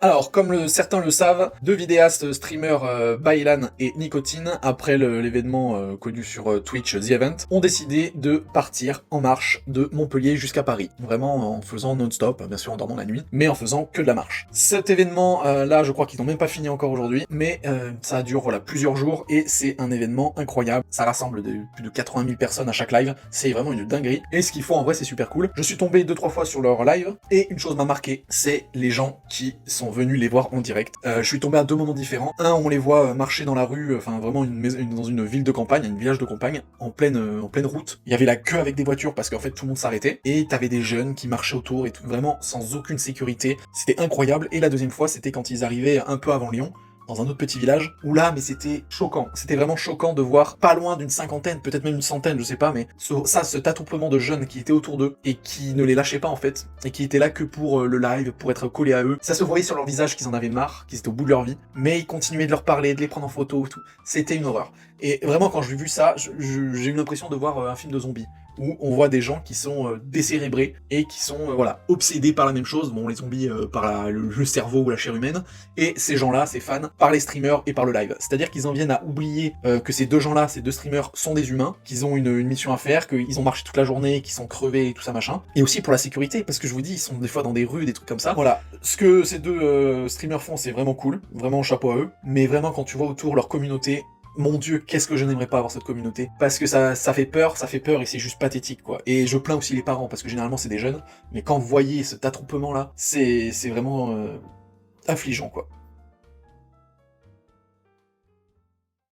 Alors, comme certains le savent, deux vidéastes streamers Bailan et Nicotine, après l'événement connu sur Twitch, The Event, ont décidé de partir en marche de Montpellier jusqu'à Paris. Vraiment en faisant non-stop, bien sûr en dormant la nuit, mais en faisant que de la marche. Cet événement, là, je crois qu'ils n'ont même pas fini encore aujourd'hui, mais ça dure voilà, plusieurs jours, et c'est un événement incroyable. Ça rassemble plus de 80 000 personnes à chaque live, c'est vraiment une dinguerie, et ce qu'ils font en vrai, c'est super cool. Je suis tombé 2-3 fois sur leur live, et une chose m'a marqué, c'est les gens qui sont venus les voir en direct. Je suis tombé à deux moments différents. Un, on les voit marcher dans la rue, enfin vraiment dans une ville de campagne, un village de campagne, en pleine route. Il y avait la queue avec des voitures parce qu'en fait tout le monde s'arrêtait, et t'avais des jeunes qui marchaient autour et tout, vraiment sans aucune sécurité. C'était incroyable. Et la deuxième fois, c'était quand ils arrivaient un peu avant Lyon, dans un autre petit village, où là, mais c'était choquant. C'était vraiment choquant de voir pas loin d'une cinquantaine, peut-être même une centaine, je sais pas, mais cet attroupement de jeunes qui étaient autour d'eux, et qui ne les lâchaient pas en fait, et qui étaient là que pour le live, pour être collés à eux. Ça se voyait sur leur visage qu'ils en avaient marre, qu'ils étaient au bout de leur vie, mais ils continuaient de leur parler, de les prendre en photo, tout. C'était une horreur. Et vraiment, quand j'ai vu ça, j'ai eu l'impression de voir un film de zombies, où on voit des gens qui sont décérébrés et qui sont voilà obsédés par la même chose, bon les zombies par le cerveau ou la chair humaine, et ces gens-là, ces fans, par les streamers et par le live. C'est-à-dire qu'ils en viennent à oublier que ces deux gens-là, ces deux streamers, sont des humains, qu'ils ont une mission à faire, qu'ils ont marché toute la journée, qu'ils sont crevés et tout ça machin, et aussi pour la sécurité, parce que je vous dis, ils sont des fois dans des rues, des trucs comme ça. Voilà, ce que ces deux streamers font, c'est vraiment cool, vraiment chapeau à eux, mais vraiment quand tu vois autour leur communauté, mon Dieu, qu'est-ce que je n'aimerais pas avoir cette communauté. Parce que ça fait peur et c'est juste pathétique, quoi. Et je plains aussi les parents, parce que généralement c'est des jeunes, mais quand vous voyez cet attroupement-là, c'est vraiment affligeant, quoi.